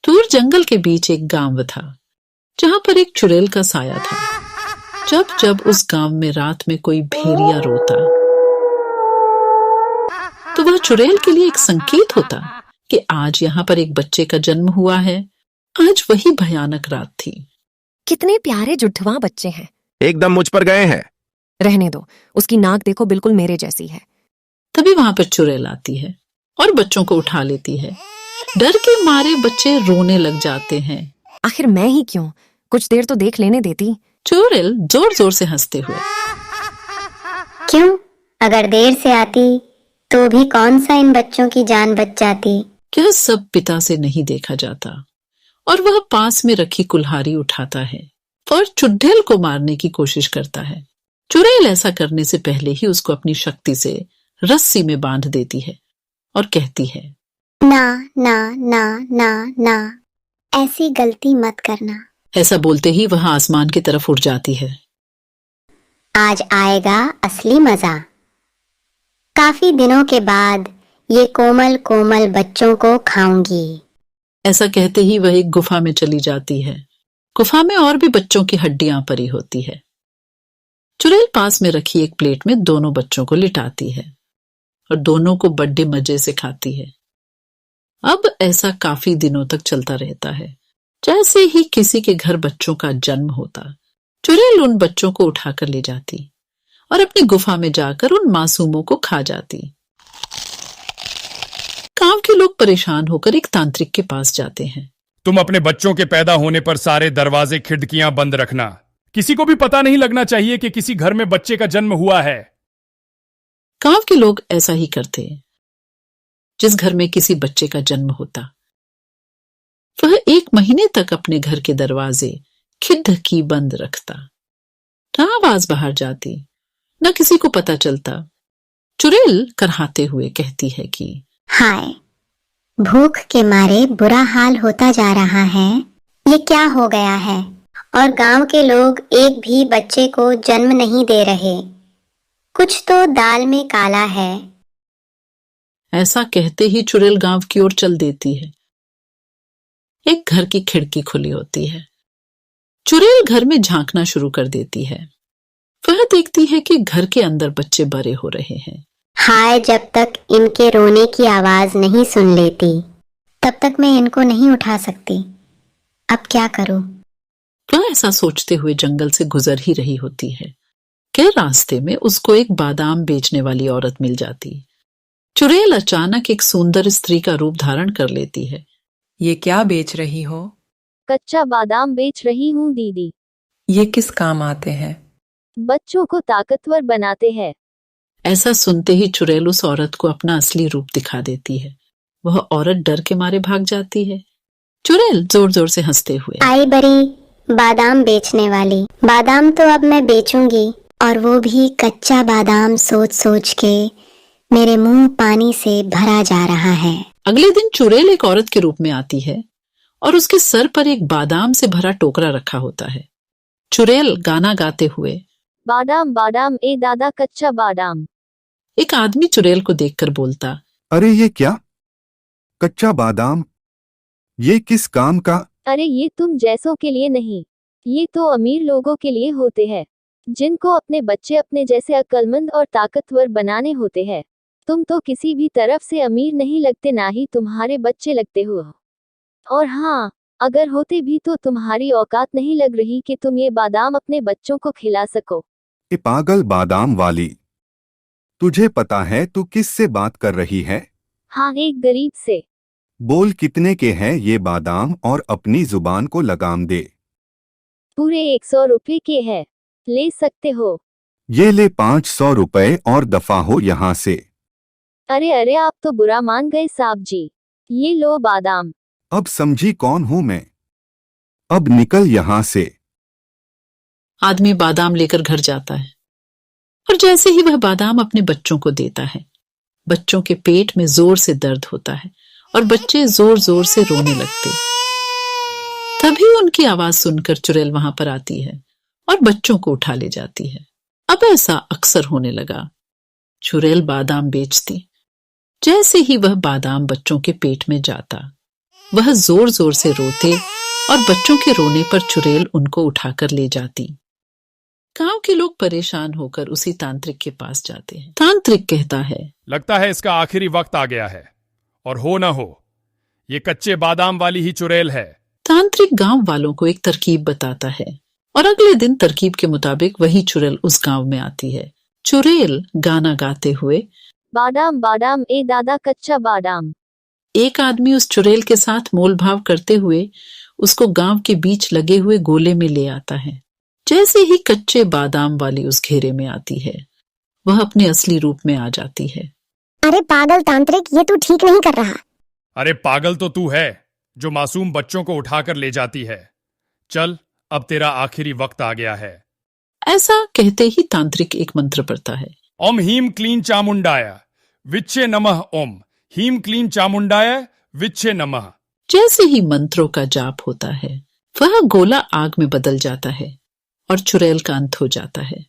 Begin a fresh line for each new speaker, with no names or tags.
दूर जंगल के बीच एक गांव था जहां पर एक चुड़ैल का साया था। जब जब उस गांव में रात में कोई भेड़िया रोता तो वह चुड़ैल के लिए एक संकेत होता कि आज यहाँ पर एक बच्चे का जन्म हुआ है। आज वही भयानक रात थी।
कितने प्यारे जुड़वा बच्चे हैं।
एकदम मुझ पर गए हैं।
रहने दो, उसकी नाक देखो बिल्कुल मेरे जैसी है।
तभी वहां पर चुड़ैल आती है और बच्चों को उठा लेती है। डर के मारे बच्चे रोने लग जाते हैं।
आखिर मैं ही क्यों, कुछ देर तो देख लेने देती।
चुड़ैल जोर जोर से हंसते हुए,
क्यों, अगर देर से आती तो भी कौन सा इन बच्चों की जान बच जाती।
यह सब पिता से नहीं देखा जाता और वह पास में रखी कुल्हाड़ी उठाता है और चुड़ैल को मारने की कोशिश करता है। चुड़ैल ऐसा करने से पहले ही उसको अपनी शक्ति से रस्सी में बांध देती है और कहती है,
ना ना ना ना ना, ऐसी गलती मत करना।
ऐसा बोलते ही वह आसमान की तरफ उड़ जाती है।
आज आएगा असली मजा। काफी दिनों के बाद ये कोमल कोमल बच्चों को खाऊंगी।
ऐसा कहते ही वह एक गुफा में चली जाती है। गुफा में और भी बच्चों की हड्डियां पड़ी होती है। चुड़ैल पास में रखी एक प्लेट में दोनों बच्चों को लिटाती है और दोनों को बड़े मजे से खाती है। अब ऐसा काफी दिनों तक चलता रहता है। जैसे ही किसी के घर बच्चों का जन्म होता, चुड़ैल उन बच्चों को उठाकर ले जाती और अपनी गुफा में जाकर उन मासूमों को खा जाती। गांव के लोग परेशान होकर एक तांत्रिक के पास जाते हैं।
तुम अपने बच्चों के पैदा होने पर सारे दरवाजे खिड़कियां बंद रखना। किसी को भी पता नहीं लगना चाहिए कि किसी घर में बच्चे का जन्म हुआ है।
गांव के लोग ऐसा ही करते। जिस घर में किसी बच्चे का जन्म होता, वह 1 महीने तक अपने घर के दरवाजे खिड़की बंद रखता। न आवाज बाहर जाती, न किसी को पता चलता। चुड़ैल करहाते हुए कहती है कि
हाय, भूख के मारे बुरा हाल होता जा रहा है। ये क्या हो गया है? और गांव के लोग एक भी बच्चे को जन्म नहीं दे रहे। कुछ तो दाल में काला है।
ऐसा कहते ही चुड़ैल गांव की ओर चल देती है। एक घर की खिड़की खुली होती है। चुड़ैल घर में झांकना शुरू कर देती है। वह देखती है कि घर के अंदर बच्चे बड़े हो रहे हैं।
हाय, जब तक इनके रोने की आवाज नहीं सुन लेती तब तक मैं इनको नहीं उठा सकती। अब क्या करूं?
वह ऐसा सोचते हुए जंगल से गुजर ही रही होती है कि रास्ते में उसको एक बादाम बेचने वाली औरत मिल जाती। चुड़ैल अचानक एक सुंदर स्त्री का रूप धारण कर लेती है।
ये क्या बेच रही हो?
कच्चा बादाम बेच रही हूँ दीदी।
ये किस काम आते हैं?
बच्चों को ताकतवर बनाते हैं।
ऐसा सुनते ही चुड़ैल उस औरत को अपना असली रूप दिखा देती है। वह औरत डर के मारे भाग जाती है। चुड़ैल जोर जोर से हंसते हुए,
आई बड़ी बादाम बेचने वाली। बादाम तो अब मैं बेचूंगी, और वो भी कच्चा बादाम। सोच सोच के मेरे मुंह पानी से भरा जा रहा है।
अगले दिन चुड़ैल एक औरत के रूप में आती है और उसके सर पर एक बादाम से भरा टोकरा रखा होता है। चुड़ैल गाना गाते हुए,
बादाम बादाम ए दादा कच्चा बादाम।
एक आदमी चुड़ैल को देखकर बोलता,
अरे ये क्या? कच्चा बादाम? ये किस काम का?
अरे ये तुम जैसों के लिए नहीं, ये तो अमीर लोगों के लिए होते हैं, जिनको अपने बच्चे अपने जैसे अक्लमंद और ताकतवर बनाने होते हैं। तुम तो किसी भी तरफ से अमीर नहीं लगते, ना ही तुम्हारे बच्चे लगते हो। और हाँ, अगर होते भी तो तुम्हारी औकात नहीं लग रही कि तुम ये बादाम अपने बच्चों को खिला सको।
ये पागल बादाम वाली, तुझे पता है तू किस से बात कर रही है?
हाँ, एक गरीब से।
बोल कितने के हैं ये बादाम और अपनी जुबान को लगाम दे।
पूरे 100 रुपए के है, ले सकते हो।
ये ले 500 रुपए और दफा हो यहाँ से।
अरे अरे, आप तो बुरा मान गए साहब जी। ये लो बादाम।
अब समझी कौन हूं मैं? अब निकल यहाँ से।
आदमी बादाम लेकर घर जाता है और जैसे ही वह बादाम अपने बच्चों को देता है, बच्चों के पेट में जोर से दर्द होता है और बच्चे जोर जोर से रोने लगते। तभी उनकी आवाज सुनकर चुड़ैल वहां पर आती है और बच्चों को उठा ले जाती है। अब ऐसा अक्सर होने लगा। चुड़ैल बादाम बेचती। जैसे ही वह बादाम बच्चों के पेट में जाता, वह जोर जोर से रोते और बच्चों के रोने पर चुड़ैल उनको उठाकर ले जाती। गांव के लोग परेशान होकर उसी तांत्रिक के पास जाते हैं। तांत्रिक कहता है,
लगता है इसका आखिरी वक्त आ गया है, और हो न हो ये कच्चे बादाम वाली ही चुड़ैल है।
तांत्रिक गांव वालों को एक तरकीब बताता है और अगले दिन तरकीब के मुताबिक वही चुड़ैल उस गांव में आती है। चुड़ैल गाना गाते हुए,
बादाम बादाम ए दादा कच्चा बादाम।
एक आदमी उस चुड़ैल के साथ मोल भाव करते हुए उसको गांव के बीच लगे हुए गोले में ले आता है। जैसे ही कच्चे बादाम वाली उस घेरे में आती है, वह अपने असली रूप में आ जाती है।
अरे पागल तांत्रिक, ये तू ठीक नहीं कर रहा।
अरे पागल तो तू है जो मासूम बच्चों को उठाकर ले जाती है। चल, अब तेरा आखिरी वक्त आ गया है।
ऐसा कहते ही तांत्रिक एक मंत्र पढ़ता है।
ओम हीम क्लीन चामुंडाय विच्चे नमः। ओम हीम क्लीन चामुंडाय विच्चे नमः।
जैसे ही मंत्रों का जाप होता है, वह गोला आग में बदल जाता है और चुड़ैल का अंत हो जाता है।